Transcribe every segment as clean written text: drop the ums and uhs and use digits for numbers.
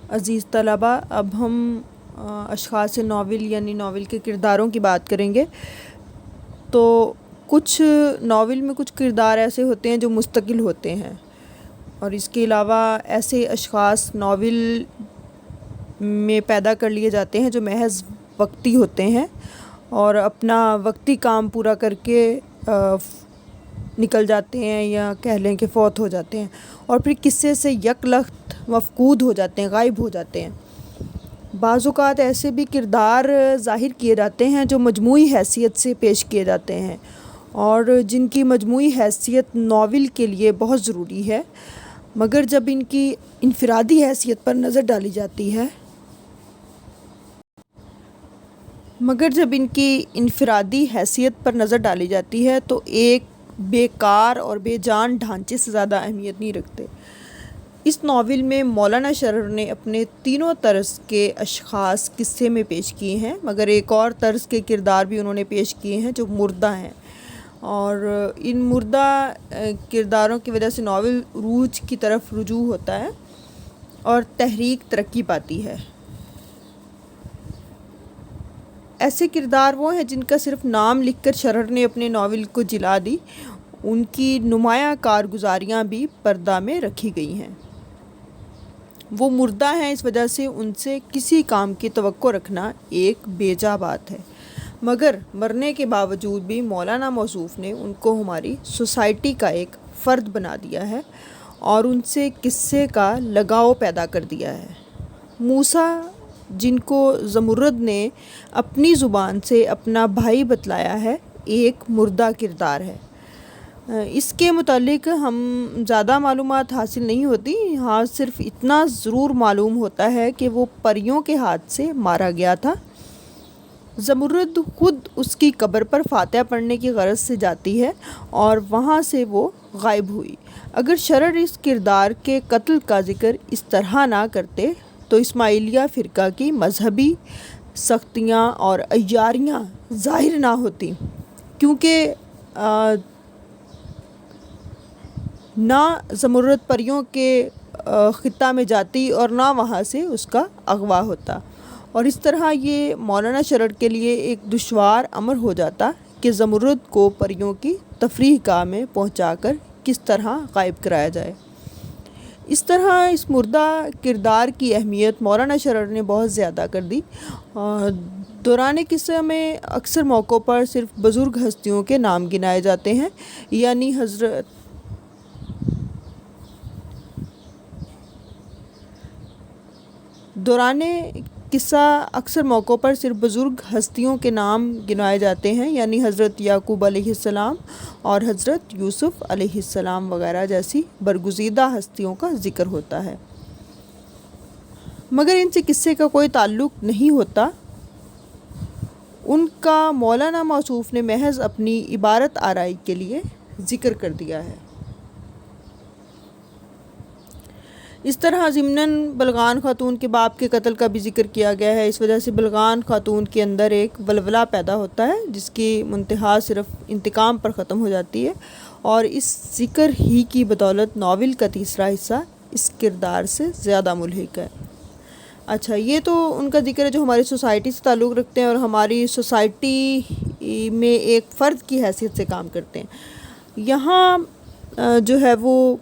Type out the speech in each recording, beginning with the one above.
عزیز طلبہ، اب ہم اشخاص ناول یعنی ناول کے کرداروں کی بات کریں گے۔ تو کچھ ناول میں کچھ کردار ایسے ہوتے ہیں جو مستقل ہوتے ہیں، اور اس کے علاوہ ایسے اشخاص ناول میں پیدا کر لیے جاتے ہیں جو محض وقتی ہوتے ہیں اور اپنا وقتی کام پورا کر کے نکل جاتے ہیں، یا کہہ لیں کہ فوت ہو جاتے ہیں، اور پھر قصے سے یک لخت مفقود ہو جاتے ہیں، غائب ہو جاتے ہیں۔ بعض اوقات ایسے بھی کردار ظاہر کیے جاتے ہیں جو مجموعی حیثیت سے پیش کیے جاتے ہیں، اور جن کی مجموعی حیثیت ناول کے لیے بہت ضروری ہے، مگر جب ان کی انفرادی حیثیت پر نظر ڈالی جاتی ہے تو ایک بیکار اور بے جان ڈھانچے سے زیادہ اہمیت نہیں رکھتے۔ اس ناول میں مولانا شرر نے اپنے تینوں طرز کے اشخاص قصے میں پیش کیے ہیں، مگر ایک اور طرز کے کردار بھی انہوں نے پیش کیے ہیں جو مردہ ہیں، اور ان مردہ کرداروں کی وجہ سے ناول عروج کی طرف رجوع ہوتا ہے اور تحریک ترقی پاتی ہے۔ ایسے کردار وہ ہیں جن کا صرف نام لکھ کر شرر نے اپنے ناول کو جلا دی، ان کی نمایاں کارگزاریاں بھی پردہ میں رکھی گئی ہیں۔ وہ مردہ ہیں، اس وجہ سے ان سے کسی کام کی توقع رکھنا ایک بیجا بات ہے، مگر مرنے کے باوجود بھی مولانا موصوف نے ان کو ہماری سوسائٹی کا ایک فرد بنا دیا ہے اور ان سے قصے کا لگاؤ پیدا کر دیا ہے۔ موسیٰ، جن کو زمرد نے اپنی زبان سے اپنا بھائی بتلایا ہے، ایک مردہ کردار ہے۔ اس کے متعلق ہم زیادہ معلومات حاصل نہیں ہوتی، ہاں صرف اتنا ضرور معلوم ہوتا ہے کہ وہ پریوں کے ہاتھ سے مارا گیا تھا۔ زمرد خود اس کی قبر پر فاتحہ پڑھنے کی غرض سے جاتی ہے اور وہاں سے وہ غائب ہوئی۔ اگر شرر اس کردار کے قتل کا ذکر اس طرح نہ کرتے تو اسماعیلیہ فرقہ کی مذہبی سختیاں اور عیاریاں ظاہر نہ ہوتی، کیونکہ نہ زمرد پریوں کے خطہ میں جاتی اور نہ وہاں سے اس کا اغوا ہوتا، اور اس طرح یہ مولانا شرر کے لیے ایک دشوار امر ہو جاتا کہ زمرد کو پریوں کی تفریح گاہ میں پہنچا کر کس طرح غائب کرایا جائے۔ اس طرح اس مردہ کردار کی اہمیت مولانا شرر نے بہت زیادہ کر دی۔ دوران قصہ میں اکثر موقعوں پر صرف بزرگ ہستیوں کے نام گنائے جاتے ہیں، یعنی حضرت یعقوب علیہ السلام اور حضرت یوسف علیہ السلام وغیرہ جیسی برگزیدہ ہستیوں کا ذکر ہوتا ہے، مگر ان سے قصے کا کوئی تعلق نہیں ہوتا۔ ان کا مولانا موصوف نے محض اپنی عبارت آرائی کے لیے ذکر کر دیا ہے۔ اس طرح ضمناً بلغان خاتون کے باپ کے قتل کا بھی ذکر کیا گیا ہے۔ اس وجہ سے بلغان خاتون کے اندر ایک ولولہ پیدا ہوتا ہے جس کی منتہا صرف انتقام پر ختم ہو جاتی ہے، اور اس ذکر ہی کی بدولت ناول کا تیسرا حصہ اس کردار سے زیادہ ملحق ہے۔ اچھا، یہ تو ان کا ذکر ہے جو ہماری سوسائٹی سے تعلق رکھتے ہیں اور ہماری سوسائٹی میں ایک فرد کی حیثیت سے کام کرتے ہیں۔ جو ہے وہ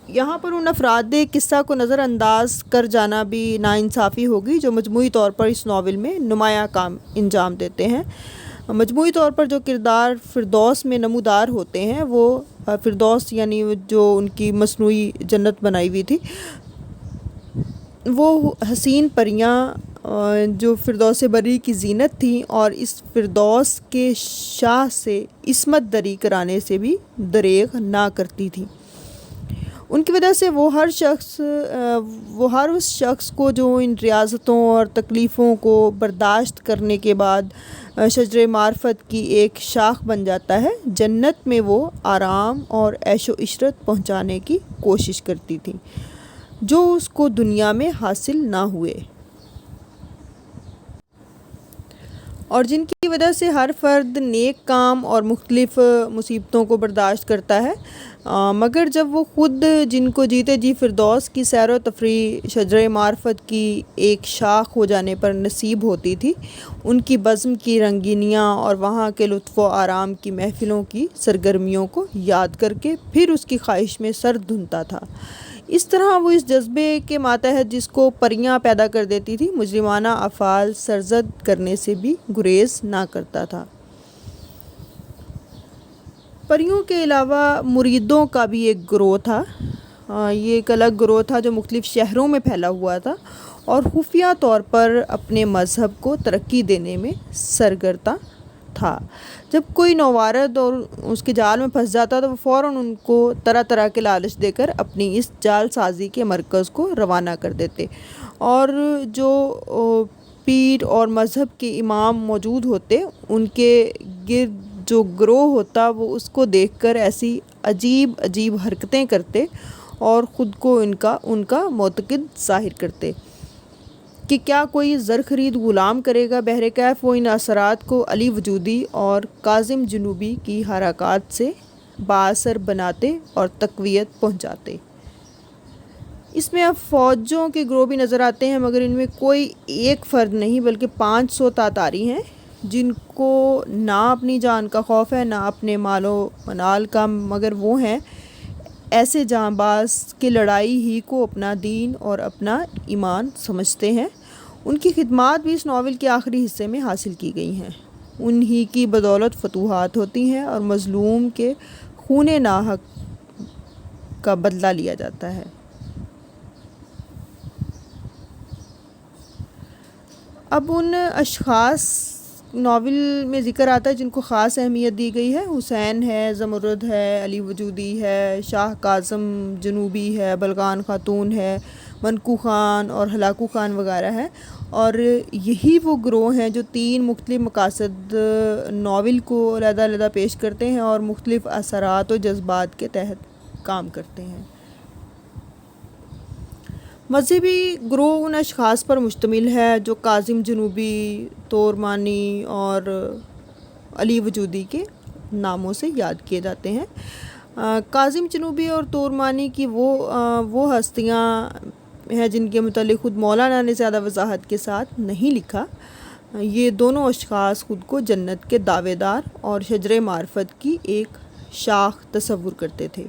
یہاں پر ان افراد قصہ کو نظر انداز کر جانا بھی ناانصافی ہوگی جو مجموعی طور پر اس ناول میں نمایاں کام انجام دیتے ہیں۔ مجموعی طور پر جو کردار فردوس میں نمودار ہوتے ہیں، وہ فردوس یعنی جو ان کی مصنوعی جنت بنائی ہوئی تھی، وہ حسین پریاں جو فردوس بری کی زینت تھیں اور اس فردوس کے شاہ سے عصمت دری کرانے سے بھی دریغ نہ کرتی تھیں۔ ان کی وجہ سے وہ ہر اس شخص کو جو ان ریاضتوں اور تکلیفوں کو برداشت کرنے کے بعد شجر معرفت کی ایک شاخ بن جاتا ہے، جنت میں وہ آرام اور عیش و عشرت پہنچانے کی کوشش کرتی تھیں جو اس کو دنیا میں حاصل نہ ہوئے، اور جن کی وجہ سے ہر فرد نیک کام اور مختلف مصیبتوں کو برداشت کرتا ہے۔ مگر جب وہ خود جن کو جیتے جی فردوس کی سیر و تفریح شجرہ معرفت کی ایک شاخ ہو جانے پر نصیب ہوتی تھی، ان کی بزم کی رنگینیاں اور وہاں کے لطف و آرام کی محفلوں کی سرگرمیوں کو یاد کر کے پھر اس کی خواہش میں سر دھنتا تھا۔ اس طرح وہ اس جذبے کے ماتحت جس کو پریاں پیدا کر دیتی تھی، مجرمانہ افعال سرزد کرنے سے بھی گریز نہ کرتا تھا۔ پریوں کے علاوہ مریدوں کا بھی ایک گروہ تھا۔ یہ ایک الگ گروہ تھا جو مختلف شہروں میں پھیلا ہوا تھا اور خفیہ طور پر اپنے مذہب کو ترقی دینے میں سرگرداں تھا۔ جب کوئی نوارد اور اس کے جال میں پھنس جاتا تو وہ فوراً ان کو طرح طرح کے لالچ دے کر اپنی اس جال سازی کے مرکز کو روانہ کر دیتے، اور جو پیر اور مذہب کے امام موجود ہوتے ان کے گرد جو گروہ ہوتا وہ اس کو دیکھ کر ایسی عجیب عجیب حرکتیں کرتے اور خود کو ان کا معتقد ظاہر کرتے کہ کیا کوئی زر خرید غلام کرے گا۔ بہرکیف وہ ان اثرات کو علی وجودی اور کاظم جنوبی کی حرکات سے بااثر بناتے اور تقویت پہنچاتے۔ اس میں اب فوجوں کے گروہ بھی نظر آتے ہیں، مگر ان میں کوئی ایک فرد نہیں بلکہ 500 تاتاری ہیں جن کو نہ اپنی جان کا خوف ہے نہ اپنے مال و منال کا، مگر وہ ہیں ایسے جاں باز کہ لڑائی ہی کو اپنا دین اور اپنا ایمان سمجھتے ہیں۔ ان کی خدمات بھی اس ناول کے آخری حصے میں حاصل کی گئی ہیں۔ انہی کی بدولت فتوحات ہوتی ہیں اور مظلوم کے خون ناحق کا بدلہ لیا جاتا ہے۔ اب ان اشخاص ناول میں ذکر آتا ہے جن کو خاص اہمیت دی گئی ہے۔ حسین ہے، زمرد ہے، علی وجودی ہے، شاہ کاظم جنوبی ہے، بلغان خاتون ہے، منکو خان اور ہلاکو خان وغیرہ ہے، اور یہی وہ گروہ ہیں جو 3 مختلف مقاصد ناول کو علیحدہ علیحدہ پیش کرتے ہیں اور مختلف اثرات و جذبات کے تحت کام کرتے ہیں۔ مذہبی گروہ ان اشخاص پر مشتمل ہے جو کاظم جنوبی، تورمانی اور علی وجودی کے ناموں سے یاد کیے جاتے ہیں۔ کاظم جنوبی اور تورمانی کی وہ ہستیاں ہیں جن کے متعلق خود مولانا نے زیادہ وضاحت کے ساتھ نہیں لکھا۔ یہ دونوں اشخاص خود کو جنت کے دعوے دار اور شجرہ معرفت کی ایک شاخ تصور کرتے تھے،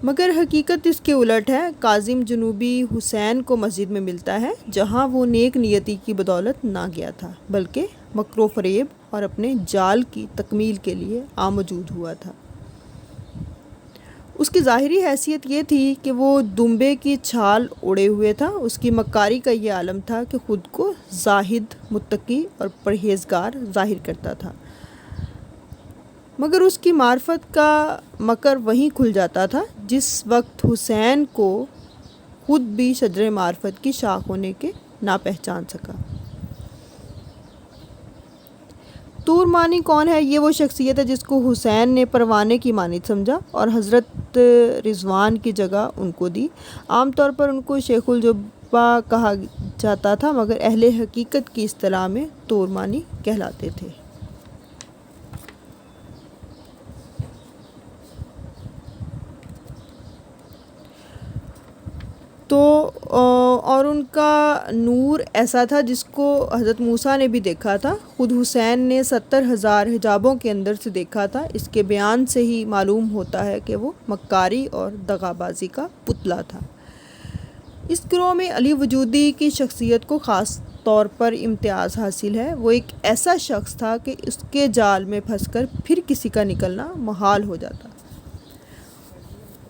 مگر حقیقت اس کے الٹ ہے۔ کاظم جنوبی حسین کو مسجد میں ملتا ہے جہاں وہ نیک نیتی کی بدولت نہ گیا تھا بلکہ مکر و فریب اور اپنے جال کی تکمیل کے لیے موجود ہوا تھا۔ اس کی ظاہری حیثیت یہ تھی کہ وہ دمبے کی چھال اوڑے ہوئے تھا۔ اس کی مکاری کا یہ عالم تھا کہ خود کو زاہد، متقی اور پرہیزگار ظاہر کرتا تھا، مگر اس کی معرفت کا مکر وہیں کھل جاتا تھا جس وقت حسین کو خود بھی شجرہ معرفت کی شاخ ہونے کے نہ پہچان سکا۔ تورمانی کون ہے؟ یہ وہ شخصیت ہے جس کو حسین نے پروانے کی مانند سمجھا اور حضرت رضوان کی جگہ ان کو دی۔ عام طور پر ان کو شیخ الجبہ کہا جاتا تھا، مگر اہل حقیقت کی اصطلاح میں تورمانی کہلاتے تھے۔ اور ان کا نور ایسا تھا جس کو حضرت موسیٰ نے بھی دیکھا تھا۔ خود حسین نے 70,000 حجابوں کے اندر سے دیکھا تھا۔ اس کے بیان سے ہی معلوم ہوتا ہے کہ وہ مکاری اور دغابازی کا پتلا تھا۔ اس گروہ میں علی وجودی کی شخصیت کو خاص طور پر امتیاز حاصل ہے۔ وہ ایک ایسا شخص تھا کہ اس کے جال میں پھنس کر پھر کسی کا نکلنا محال ہو جاتا۔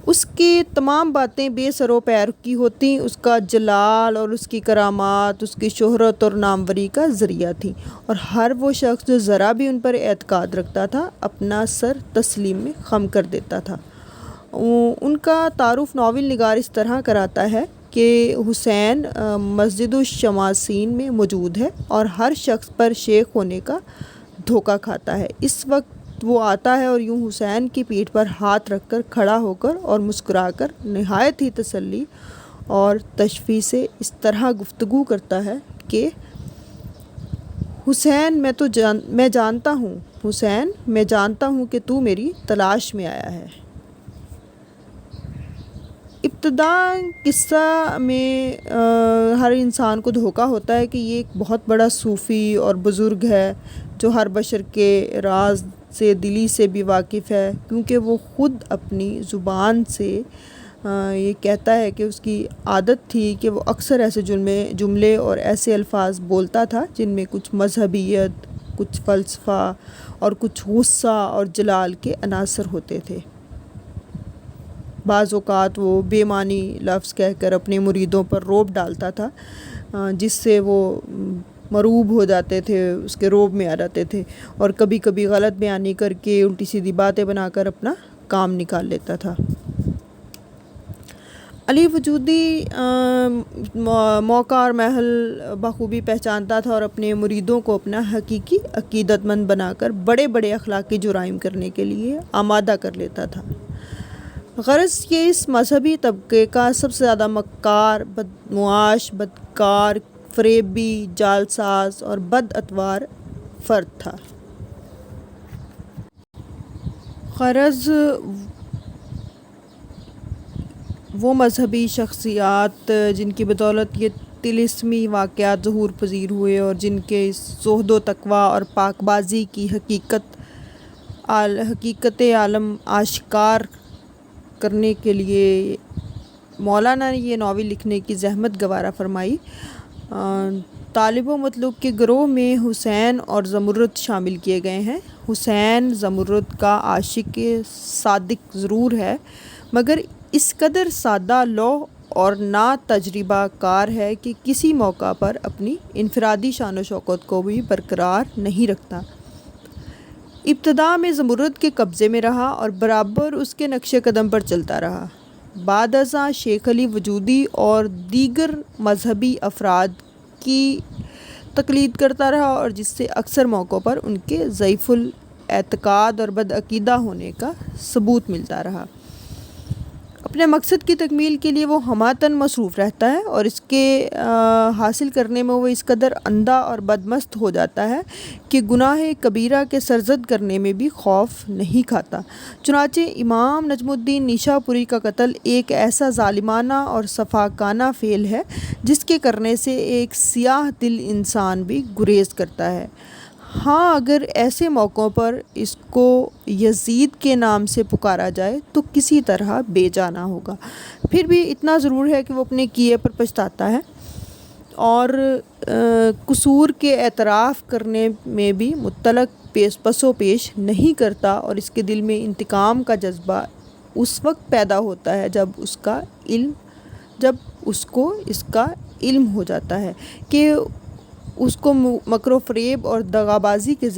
اس کی تمام باتیں بے سر و پیر کی ہوتیں۔ اس کا جلال اور اس کی کرامات اس کی شہرت اور ناموری کا ذریعہ تھیں، اور ہر وہ شخص جو ذرا بھی ان پر اعتقاد رکھتا تھا اپنا سر تسلیم میں خم کر دیتا تھا۔ ان کا تعارف ناول نگار اس طرح کراتا ہے کہ حسین مسجد الشماسین میں موجود ہے اور ہر شخص پر شیخ ہونے کا دھوکہ کھاتا ہے۔ اس وقت وہ آتا ہے اور یوں حسین کی پیٹھ پر ہاتھ رکھ کر کھڑا ہو کر اور مسکرا کر نہایت ہی تسلی اور تشفی سے اس طرح گفتگو کرتا ہے کہ حسین میں جانتا ہوں، حسین میں جانتا ہوں کہ تو میری تلاش میں آیا ہے۔ ابتدا قصہ میں ہر انسان کو دھوکہ ہوتا ہے کہ یہ ایک بہت بڑا صوفی اور بزرگ ہے جو ہر بشر کے راز سے دلی سے بھی واقف ہے، کیونکہ وہ خود اپنی زبان سے یہ کہتا ہے کہ اس کی عادت تھی کہ وہ اکثر ایسے جملے اور ایسے الفاظ بولتا تھا جن میں کچھ مذہبیت، کچھ فلسفہ اور کچھ غصہ اور جلال کے عناصر ہوتے تھے۔ بعض اوقات وہ بے معنی لفظ کہہ کر اپنے مریدوں پر رعب ڈالتا تھا، جس سے وہ مرعوب ہو جاتے تھے، اس کے رعب میں آ جاتے تھے، اور کبھی کبھی غلط بیانی کر کے الٹی سیدھی باتیں بنا کر اپنا کام نکال لیتا تھا۔ علی وجودی موقع اور محل بخوبی پہچانتا تھا اور اپنے مریدوں کو اپنا حقیقی عقیدت مند بنا کر بڑے بڑے اخلاقی جرائم کرنے کے لیے آمادہ کر لیتا تھا۔ غرض یہ اس مذہبی طبقے کا سب سے زیادہ مکار، بدمعاش، بدکار، فریبی، جعلساز اور بد اتوار فرد تھا۔ غرض وہ مذہبی شخصیات جن کی بدولت یہ طلسمی واقعات ظہور پذیر ہوئے اور جن کے اس زہد و تقویٰ اور پاک بازی کی حقیقت عالم آشکار کرنے کے لیے مولانا نے یہ ناول لکھنے کی زحمت گوارا فرمائی۔ طالب و مطلوب کے گروہ میں حسین اور زمرد شامل کیے گئے ہیں۔ حسین زمرد کا عاشق صادق ضرور ہے، مگر اس قدر سادہ لوح اور نا تجربہ کار ہے کہ کسی موقع پر اپنی انفرادی شان و شوکت کو بھی برقرار نہیں رکھتا۔ ابتدا میں زمرد کے قبضے میں رہا اور برابر اس کے نقش قدم پر چلتا رہا۔ بعد ازاں شیخ علی وجودی اور دیگر مذہبی افراد کی تقلید کرتا رہا، اور جس سے اکثر موقعوں پر ان کے ضعیف الاعتقاد اور بدعقیدہ ہونے کا ثبوت ملتا رہا۔ اپنے مقصد کی تکمیل کے لیے وہ ہماتاً مصروف رہتا ہے اور اس کے حاصل کرنے میں وہ اس قدر اندھا اور بدمست ہو جاتا ہے کہ گناہ کبیرہ کے سرزد کرنے میں بھی خوف نہیں کھاتا۔ چنانچہ امام نجم الدین نیشا پوری کا قتل ایک ایسا ظالمانہ اور سفاکانہ فعل ہے جس کے کرنے سے ایک سیاہ دل انسان بھی گریز کرتا ہے۔ ہاں، اگر ایسے موقعوں پر اس کو یزید کے نام سے پکارا جائے تو کسی طرح بے جانا ہوگا۔ پھر بھی اتنا ضرور ہے کہ وہ اپنے کیے پر پچھتاتا ہے اور قصور کے اعتراف کرنے میں بھی مطلق پس و پیش نہیں کرتا، اور اس کے دل میں انتقام کا جذبہ اس وقت پیدا ہوتا ہے جب اس کو اس کا علم ہو جاتا ہے کہ اس کو مکر و فریب اور دغابازی کے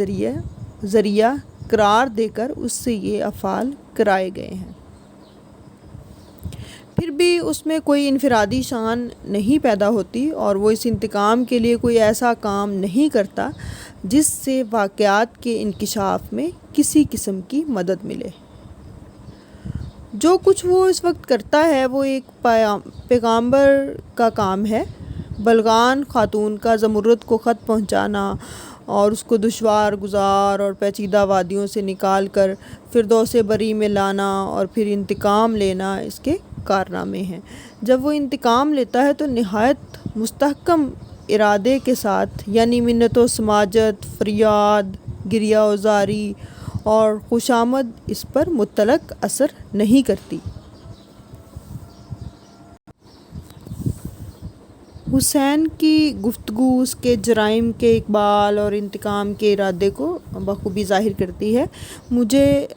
ذریعہ قرار دے کر اس سے یہ افعال کرائے گئے ہیں۔ پھر بھی اس میں کوئی انفرادی شان نہیں پیدا ہوتی اور وہ اس انتقام کے لیے کوئی ایسا کام نہیں کرتا جس سے واقعات کے انکشاف میں کسی قسم کی مدد ملے۔ جو کچھ وہ اس وقت کرتا ہے وہ ایک پیغامبر کا کام ہے۔ بلغان خاتون کا زمرد کو خط پہنچانا اور اس کو دشوار گزار اور پیچیدہ وادیوں سے نکال کر فردوس بری میں لانا اور پھر انتقام لینا اس کے کارنامے ہیں۔ جب وہ انتقام لیتا ہے تو نہایت مستحکم ارادے کے ساتھ، یعنی منت و سماجت، فریاد، گریہ و زاری اور خوشامد اس پر مطلق اثر نہیں کرتی۔ حسین کی گفتگو اس کے جرائم کے اقبال اور انتقام کے ارادے کو بخوبی ظاہر کرتی ہے۔ مجھے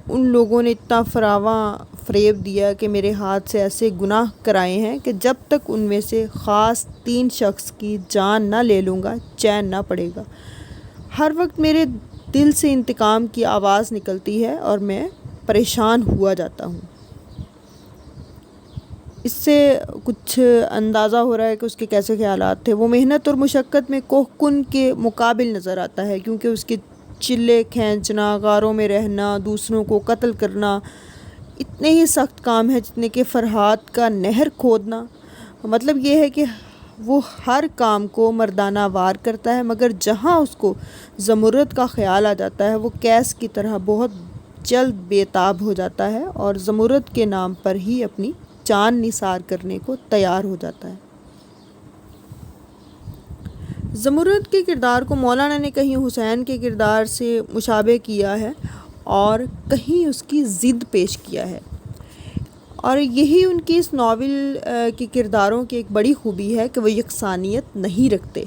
ان لوگوں نے اتنا فراواں فریب دیا کہ میرے ہاتھ سے ایسے گناہ کرائے ہیں کہ جب تک ان میں سے خاص 3 شخص کی جان نہ لے لوں گا چین نہ پڑے گا۔ ہر وقت میرے دل سے انتقام کی آواز نکلتی ہے اور میں پریشان ہوا جاتا ہوں۔ اس سے کچھ اندازہ ہو رہا ہے کہ اس کے کیسے خیالات تھے۔ وہ محنت اور مشقت میں کوہ کن کے مقابل نظر آتا ہے، کیونکہ اس کے چلے کھینچنا، غاروں میں رہنا، دوسروں کو قتل کرنا اتنے ہی سخت کام ہے جتنے کہ فرات کا نہر کھودنا۔ مطلب یہ ہے کہ وہ ہر کام کو مردانہ وار کرتا ہے، مگر جہاں اس کو زمرد کا خیال آ جاتا ہے وہ قیس کی طرح بہت جلد بےتاب ہو جاتا ہے اور زمرد کے نام پر ہی اپنی جان نثار کرنے کو تیار ہو جاتا ہے۔ زمرد کے کردار کو مولانا نے کہیں حسین کے کردار سے مشابہ کیا ہے اور کہیں اس کی ضد پیش کیا ہے، اور یہی ان کی اس ناول کے کرداروں کی ایک بڑی خوبی ہے کہ وہ یکسانیت نہیں رکھتے۔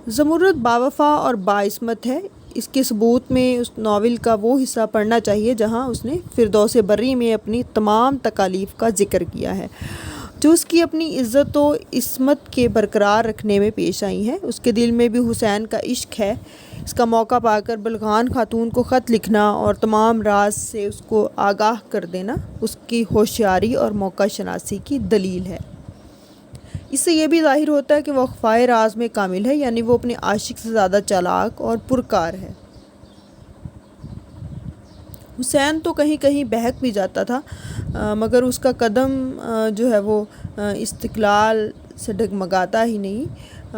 زمرد باوفا اور باعصمت ہے۔ اس کے ثبوت میں اس ناول کا وہ حصہ پڑھنا چاہیے جہاں اس نے فردوس بری میں اپنی تمام تکالیف کا ذکر کیا ہے، جو اس کی اپنی عزت و عصمت کے برقرار رکھنے میں پیش آئی ہیں۔ اس کے دل میں بھی حسین کا عشق ہے۔ اس کا موقع پا کر بلخان خاتون کو خط لکھنا اور تمام راز سے اس کو آگاہ کر دینا اس کی ہوشیاری اور موقع شناسی کی دلیل ہے۔ اس سے یہ بھی ظاہر ہوتا ہے کہ وہ اخفائے راز میں کامل ہے، یعنی وہ اپنے عاشق سے زیادہ چالاک اور پرکار ہے۔ حسین تو کہیں کہیں بہک بھی جاتا تھا، مگر اس کا قدم جو ہے وہ استقلال سے ڈگمگاتا ہی نہیں۔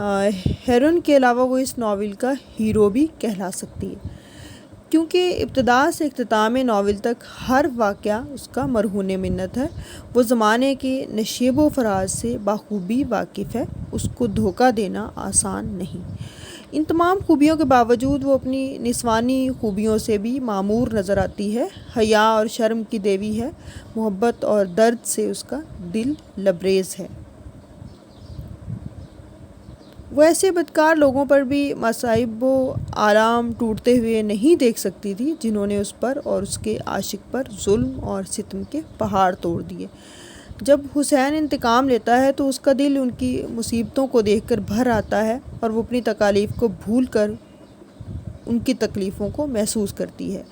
ہیرون کے علاوہ وہ اس ناول کا ہیرو بھی کہلا سکتی ہے، کیونکہ ابتدا سے اختتام ناول تک ہر واقعہ اس کا مرہون منت ہے۔ وہ زمانے کے نشیب و فراز سے بخوبی واقف ہے، اس کو دھوکہ دینا آسان نہیں۔ ان تمام خوبیوں کے باوجود وہ اپنی نسوانی خوبیوں سے بھی معمور نظر آتی ہے۔ حیا اور شرم کی دیوی ہے، محبت اور درد سے اس کا دل لبریز ہے۔ وہ ایسے بدکار لوگوں پر بھی مصائب و آلام ٹوٹتے ہوئے نہیں دیکھ سکتی تھی جنہوں نے اس پر اور اس کے عاشق پر ظلم اور ستم کے پہاڑ توڑ دیے۔ جب حسین انتقام لیتا ہے تو اس کا دل ان کی مصیبتوں کو دیکھ کر بھر آتا ہے اور وہ اپنی تکالیف کو بھول کر ان کی تکلیفوں کو محسوس کرتی ہے۔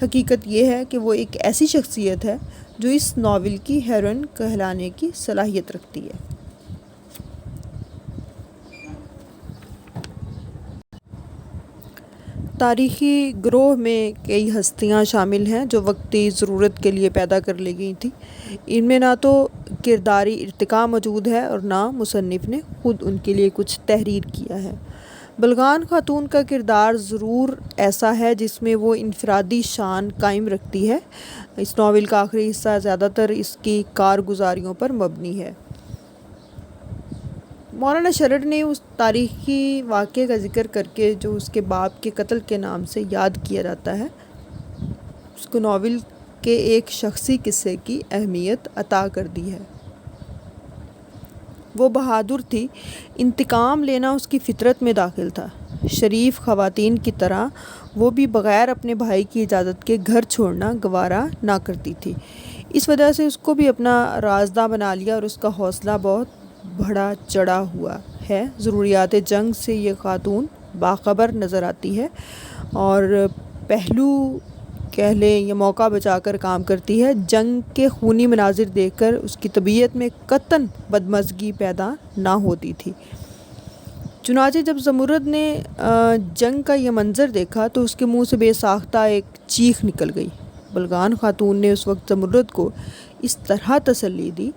حقیقت یہ ہے کہ وہ ایک ایسی شخصیت ہے جو اس ناول کی ہیروئن کہلانے کی صلاحیت رکھتی ہے۔ تاریخی گروہ میں کئی ہستیاں شامل ہیں جو وقتی ضرورت کے لیے پیدا کر لی گئی تھیں۔ ان میں نہ تو کرداری ارتقاء موجود ہے اور نہ مصنف نے خود ان کے لیے کچھ تحریر کیا ہے۔ بلخان خاتون کا کردار ضرور ایسا ہے جس میں وہ انفرادی شان قائم رکھتی ہے۔ اس ناول کا آخری حصہ زیادہ تر اس کی کارگزاریوں پر مبنی ہے۔ مولانا شرر نے اس تاریخی واقعے کا ذکر کر کے جو اس کے باپ کے قتل کے نام سے یاد کیا جاتا ہے، اس کو ناول کے ایک شخصی قصے کی اہمیت عطا کر دی ہے۔ وہ بہادر تھی، انتقام لینا اس کی فطرت میں داخل تھا۔ شریف خواتین کی طرح وہ بھی بغیر اپنے بھائی کی اجازت کے گھر چھوڑنا گوارا نہ کرتی تھی۔ اس وجہ سے اس کو بھی اپنا رازداں بنا لیا اور اس کا حوصلہ بہت بڑھا چڑھا ہوا ہے۔ ضروریات جنگ سے یہ خاتون باخبر نظر آتی ہے اور پہلو کہہ لیں یہ موقع بچا کر کام کرتی ہے۔ جنگ کے خونی مناظر دیکھ کر اس کی طبیعت میں قطعاً بدمزگی پیدا نہ ہوتی تھی۔ چنانچہ جب زمرد نے جنگ کا یہ منظر دیکھا تو اس کے منہ سے بے ساختہ ایک چیخ نکل گئی۔ بلخان خاتون نے اس وقت زمرد کو اس طرح تسلی دی: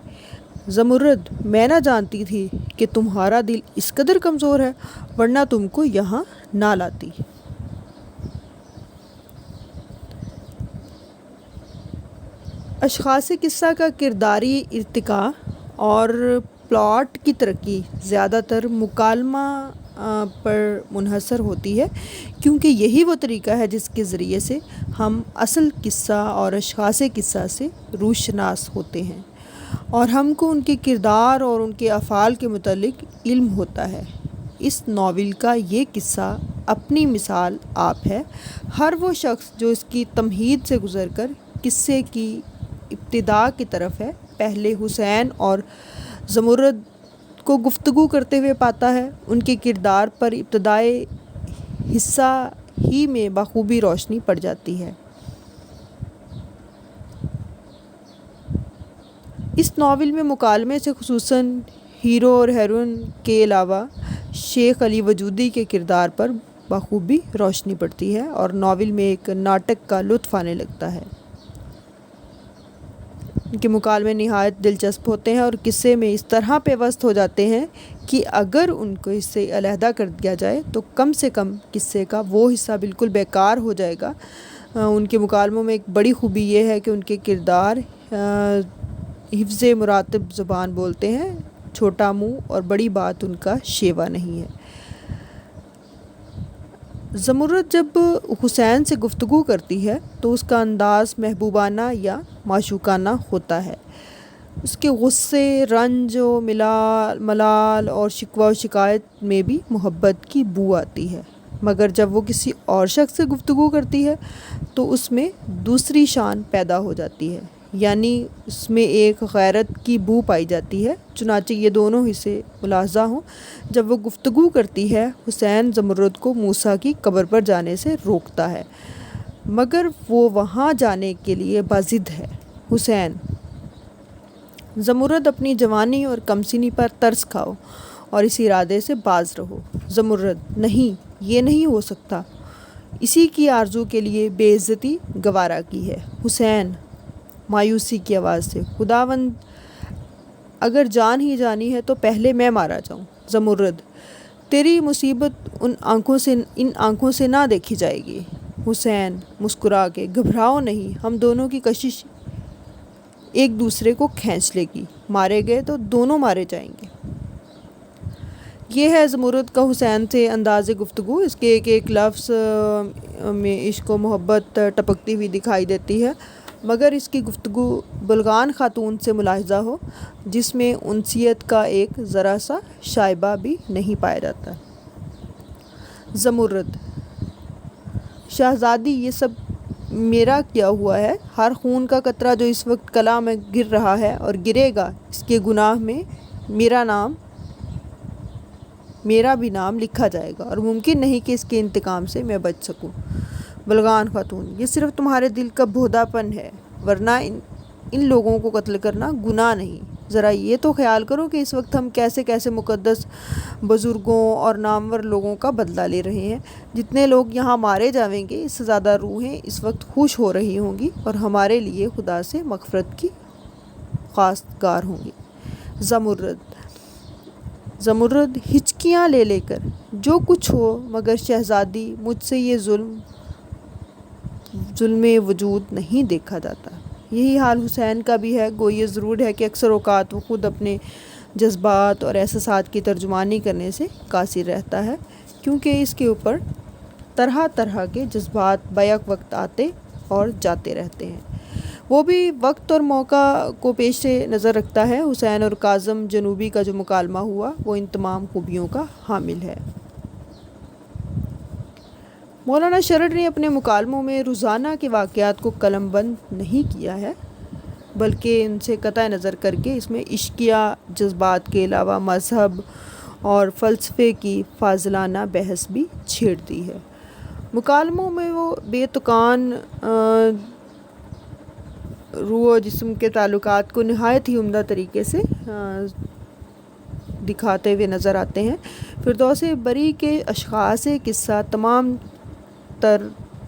زمرد، میں نہ جانتی تھی کہ تمہارا دل اس قدر کمزور ہے، ورنہ تم کو یہاں نہ لاتی۔ اشخاص قصہ کا کرداری ارتقاء اور پلاٹ کی ترقی زیادہ تر مکالمہ پر منحصر ہوتی ہے، کیونکہ یہی وہ طریقہ ہے جس کے ذریعے سے ہم اصل قصہ اور اشخاص قصہ سے روشناس ہوتے ہیں اور ہم کو ان کے کردار اور ان کے افعال کے متعلق علم ہوتا ہے۔ اس ناول کا یہ قصہ اپنی مثال آپ ہے۔ ہر وہ شخص جو اس کی تمہید سے گزر کر قصے کی ابتدا کی طرف ہے، پہلے حسین اور زمرد کو گفتگو کرتے ہوئے پاتا ہے۔ ان کے کردار پر ابتدائی حصہ ہی میں بخوبی روشنی پڑ جاتی ہے۔ اس ناول میں مکالمے سے خصوصاً ہیرو اور ہیروئن کے علاوہ شیخ علی وجودی کے کردار پر بخوبی روشنی پڑتی ہے اور ناول میں ایک ناٹک کا لطف آنے لگتا ہے۔ کے مکالمے نہایت دلچسپ ہوتے ہیں اور قصے میں اس طرح پیوست ہو جاتے ہیں کہ اگر ان کو اس سے علیحدہ کر دیا جائے تو کم سے کم قصے کا وہ حصہ بالکل بیکار ہو جائے گا۔ ان کے مکالموں میں ایک بڑی خوبی یہ ہے کہ ان کے کردار حفظ مراتب زبان بولتے ہیں، چھوٹا منہ اور بڑی بات ان کا شیوا نہیں ہے۔ زمرد جب حسین سے گفتگو کرتی ہے تو اس کا انداز محبوبانہ یا معشوقانہ ہوتا ہے۔ اس کے غصے، رنج و ملال اور شکوہ و شکایت میں بھی محبت کی بو آتی ہے، مگر جب وہ کسی اور شخص سے گفتگو کرتی ہے تو اس میں دوسری شان پیدا ہو جاتی ہے، یعنی اس میں ایک غیرت کی بو پائی جاتی ہے۔ چنانچہ یہ دونوں حصے ملاحظہ ہوں۔ جب وہ گفتگو کرتی ہے، حسین زمرد کو موسیٰ کی قبر پر جانے سے روکتا ہے، مگر وہ وہاں جانے کے لیے باضد ہے۔ حسین: زمرد اپنی جوانی اور کمسنی پر ترس کھاؤ اور اس ارادے سے باز رہو۔ زمرد: نہیں، یہ نہیں ہو سکتا، اسی کی آرزو کے لیے بے عزتی گوارا کی ہے۔ حسین مایوسی کی آواز سے: خداوند، اگر جان ہی جانی ہے تو پہلے میں مارا جاؤں۔ زمرد: تیری مصیبت ان آنکھوں سے نہ دیکھی جائے گی۔ حسین مسکرا کے: گھبراؤ نہیں، ہم دونوں کی کشش ایک دوسرے کو کھینچ لے گی، مارے گئے تو دونوں مارے جائیں گے۔ یہ ہے زمرد کا حسین سے انداز گفتگو۔ اس کے ایک ایک لفظ میں عشق و محبت ٹپکتی ہوئی دکھائی دیتی ہے، مگر اس کی گفتگو بلغان خاتون سے ملاحظہ ہو جس میں انسیت کا ایک ذرا سا شائبہ بھی نہیں پایا جاتا۔ زمرد: شہزادی، یہ سب میرا کیا ہوا ہے؟ ہر خون کا قطرہ جو اس وقت کلا میں گر رہا ہے اور گرے گا، اس کے گناہ میں میرا بھی نام لکھا جائے گا اور ممکن نہیں کہ اس کے انتقام سے میں بچ سکوں۔ بلغان خاتون: یہ صرف تمہارے دل کا بھودا پن ہے، ورنہ ان لوگوں کو قتل کرنا گناہ نہیں۔ ذرا یہ تو خیال کرو کہ اس وقت ہم کیسے کیسے مقدس بزرگوں اور نامور لوگوں کا بدلہ لے رہے ہیں۔ جتنے لوگ یہاں مارے جاویں گے، اس سے زیادہ روحیں اس وقت خوش ہو رہی ہوں گی اور ہمارے لیے خدا سے مغفرت کی خواستگار ہوں گی۔ زمرد ہچکیاں لے لے کر: جو کچھ ہو، مگر شہزادی، مجھ سے یہ ظلم وجود نہیں دیکھا جاتا۔ یہی حال حسین کا بھی ہے۔ گو یہ ضرور ہے کہ اکثر اوقات وہ خود اپنے جذبات اور احساسات کی ترجمانی کرنے سے قاصر رہتا ہے، کیونکہ اس کے اوپر طرح طرح کے جذبات بیک وقت آتے اور جاتے رہتے ہیں۔ وہ بھی وقت اور موقع کو پیش نظر رکھتا ہے۔ حسین اور کاظم جنوبی کا جو مکالمہ ہوا، وہ ان تمام خوبیوں کا حامل ہے۔ مولانا شرر نے اپنے مکالموں میں روزانہ کے واقعات کو قلم بند نہیں کیا ہے، بلکہ ان سے قطع نظر کر کے اس میں عشقیہ جذبات کے علاوہ مذہب اور فلسفے کی فاضلانہ بحث بھی چھیڑ دی ہے۔ مکالموں میں وہ بے تکان روح و جسم کے تعلقات کو نہایت ہی عمدہ طریقے سے دکھاتے ہوئے نظر آتے ہیں۔ فردوس بری کے اشخاص قصہ تمام تر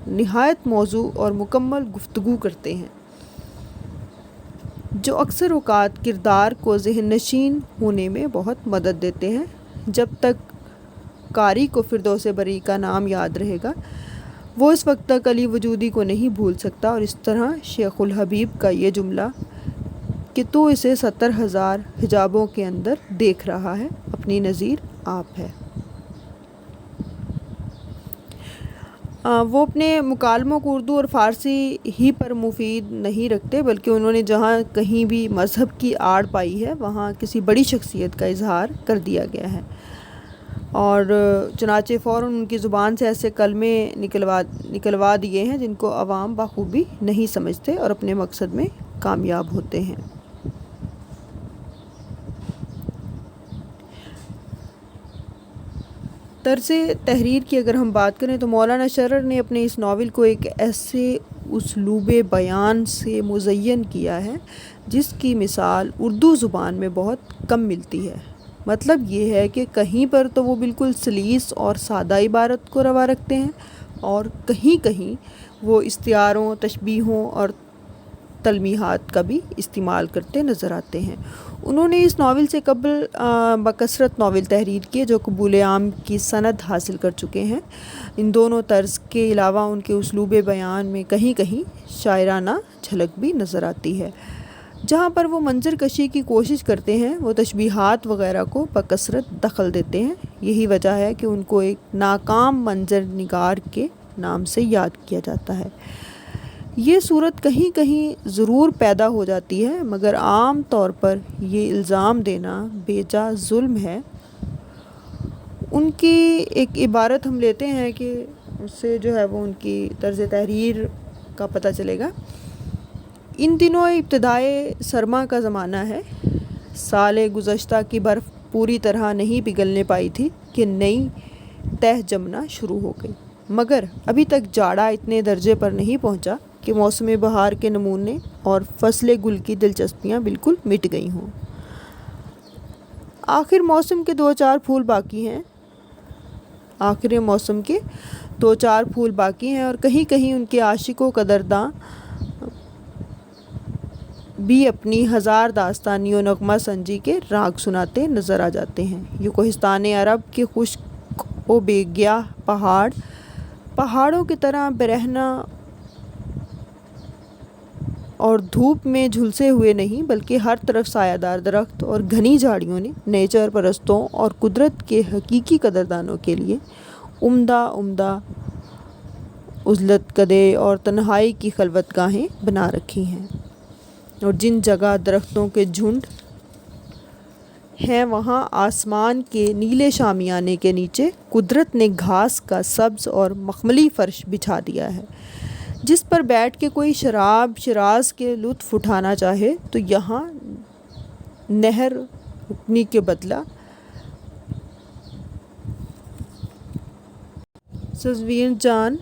نہایت موزوں اور مکمل گفتگو کرتے ہیں، جو اکثر اوقات کردار کو ذہن نشین ہونے میں بہت مدد دیتے ہیں۔ جب تک قاری کو فردوس بری کا نام یاد رہے گا، وہ اس وقت تک علی وجودی کو نہیں بھول سکتا۔ اور اس طرح شیخ الحبیب کا یہ جملہ کہ تو اسے 70,000 حجابوں کے اندر دیکھ رہا ہے، اپنی نظیر آپ ہے۔ وہ اپنے مکالموں کو اردو اور فارسی ہی پر مفید نہیں رکھتے، بلکہ انہوں نے جہاں کہیں بھی مذہب کی آڑ پائی ہے، وہاں کسی بڑی شخصیت کا اظہار کر دیا گیا ہے، اور چنانچہ فوراً ان کی زبان سے ایسے کلمے نکلوا دیے ہیں جن کو عوام بخوبی نہیں سمجھتے اور اپنے مقصد میں کامیاب ہوتے ہیں۔ طرز تحریر کی اگر ہم بات کریں تو مولانا شرر نے اپنے اس ناول کو ایک ایسے اسلوب بیان سے مزین کیا ہے جس کی مثال اردو زبان میں بہت کم ملتی ہے۔ مطلب یہ ہے کہ کہیں پر تو وہ بالکل سلیس اور سادہ عبارت کو روا رکھتے ہیں، اور کہیں کہیں وہ استعاروں، تشبیہوں اور تلمیحات کا بھی استعمال کرتے نظر آتے ہیں۔ انہوں نے اس ناول سے قبل بکثرت ناول تحریر کیے جو قبول عام کی سند حاصل کر چکے ہیں۔ ان دونوں طرز کے علاوہ ان کے اسلوب بیان میں کہیں کہیں شاعرانہ جھلک بھی نظر آتی ہے۔ جہاں پر وہ منظر کشی کی کوشش کرتے ہیں وہ تشبیہات وغیرہ کو بکثرت دخل دیتے ہیں۔ یہی وجہ ہے کہ ان کو ایک ناکام منظر نگار کے نام سے یاد کیا جاتا ہے۔ یہ صورت کہیں کہیں ضرور پیدا ہو جاتی ہے مگر عام طور پر یہ الزام دینا بیجا ظلم ہے۔ ان کی ایک عبارت ہم لیتے ہیں کہ اس سے جو ہے وہ ان کی طرز تحریر کا پتہ چلے گا۔ ان دنوں ابتدائے سرما کا زمانہ ہے، سال گزشتہ کی برف پوری طرح نہیں پگھلنے پائی تھی کہ نئی تہ جمنا شروع ہو گئی، مگر ابھی تک جاڑا اتنے درجے پر نہیں پہنچا کہ موسم بہار کے نمونے اور فصل گل کی دلچسپیاں بالکل مٹ گئی ہوں۔ آخر موسم کے 2-4 پھول باقی ہیں اور کہیں کہیں ان کے عاشق و قدرداں بھی اپنی ہزار داستانی و نغمہ سنجی کے راگ سناتے نظر آ جاتے ہیں۔ یہ کوہستان عرب کے خشک و بے گیاہ پہاڑوں کی طرح برہنہ اور دھوپ میں جھلسے ہوئے نہیں بلکہ ہر طرف سایہ دار درخت اور گھنی جھاڑیوں نے نیچر پرستوں اور قدرت کے حقیقی قدردانوں کے لیے عمدہ عزلت کدے اور تنہائی کی خلوت گاہیں بنا رکھی ہیں، اور جن جگہ درختوں کے جھنڈ ہیں وہاں آسمان کے نیلے شامیانے کے نیچے قدرت نے گھاس کا سبز اور مخملی فرش بچھا دیا ہے، جس پر بیٹھ کے کوئی شراب شراز کے لطف اٹھانا چاہے تو یہاں نہر رکنی کے بدلہ سبزیاں جان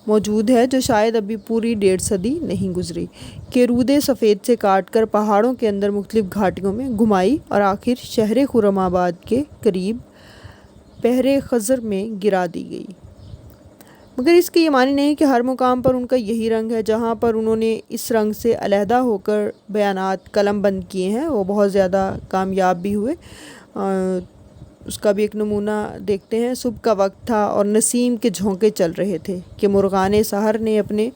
موجود ہے، جو شاید ابھی پوری 1.5 صدی نہیں گزری کہ رودے سفید سے کاٹ کر پہاڑوں کے اندر مختلف گھاٹیوں میں گھمائی اور آخر شہر خرم آباد کے قریب بحر خزر میں گرا دی گئی۔ مگر اس کے یہ معنی نہیں کہ ہر مقام پر ان کا یہی رنگ ہے۔ جہاں پر انہوں نے اس رنگ سے علیحدہ ہو کر بیانات قلم بند کیے ہیں وہ بہت زیادہ کامیاب بھی ہوئے۔ اس کا بھی ایک نمونہ دیکھتے ہیں۔ صبح کا وقت تھا اور نسیم کے جھونکے چل رہے تھے کہ مرغان سحر نے اپنے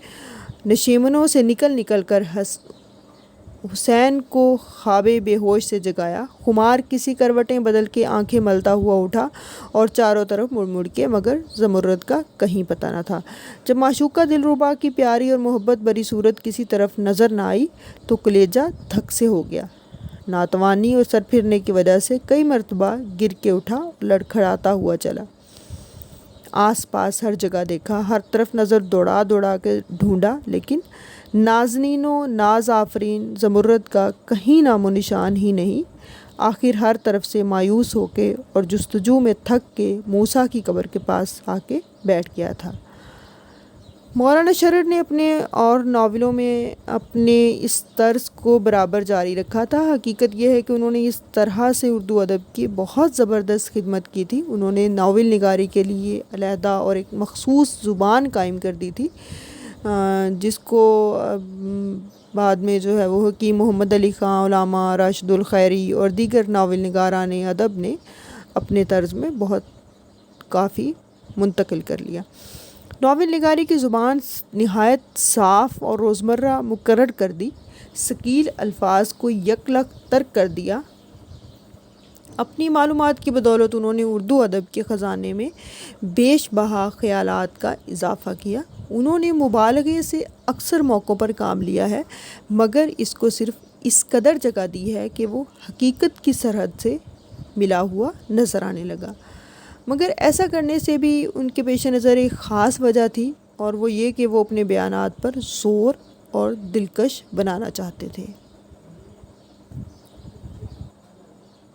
نشیمنوں سے نکل کر حسین کو خواب بے ہوش سے جگایا۔ خمار کسی کروٹیں بدل کے آنکھیں ملتا ہوا اٹھا اور چاروں طرف مڑ کے، مگر زمرد کا کہیں پتہ نہ تھا۔ جب معشوقہ دلربا کی پیاری اور محبت بری صورت کسی طرف نظر نہ آئی تو کلیجہ دھک سے ہو گیا۔ ناتوانی اور سر پھرنے کی وجہ سے کئی مرتبہ گر کے اٹھا اور لڑکھڑاتا ہوا چلا۔ آس پاس ہر جگہ دیکھا، ہر طرف نظر دوڑا کے ڈھونڈا، لیکن نازنین و ناز آفرین زمرد کا کہیں نام و نشان ہی نہیں۔ آخر ہر طرف سے مایوس ہو کے اور جستجو میں تھک کے موسیٰ کی قبر کے پاس آ کے بیٹھ گیا تھا۔ مولانا شرر نے اپنے اور ناولوں میں اپنے اس طرز کو برابر جاری رکھا تھا۔ حقیقت یہ ہے کہ انہوں نے اس طرح سے اردو ادب کی بہت زبردست خدمت کی تھی۔ انہوں نے ناول نگاری کے لیے علیحدہ اور ایک مخصوص زبان قائم کر دی تھی، جس کو بعد میں جو ہے وہ حکیم محمد علی خان، علامہ راشد الخیری اور دیگر ناول نگاران ادب نے اپنے طرز میں بہت کافی منتقل کر لیا۔ ناول نگاری کی زبان نہایت صاف اور روزمرہ مقرر کر دی، ثقیل الفاظ کو یکلخت ترک کر دیا۔ اپنی معلومات کی بدولت انہوں نے اردو ادب کے خزانے میں بیش بہا خیالات کا اضافہ کیا۔ انہوں نے مبالغے سے اکثر موقعوں پر کام لیا ہے، مگر اس کو صرف اس قدر جگہ دی ہے کہ وہ حقیقت کی سرحد سے ملا ہوا نظر آنے لگا۔ مگر ایسا کرنے سے بھی ان کے پیش نظر ایک خاص وجہ تھی، اور وہ یہ کہ وہ اپنے بیانات پر زور اور دلکش بنانا چاہتے تھے۔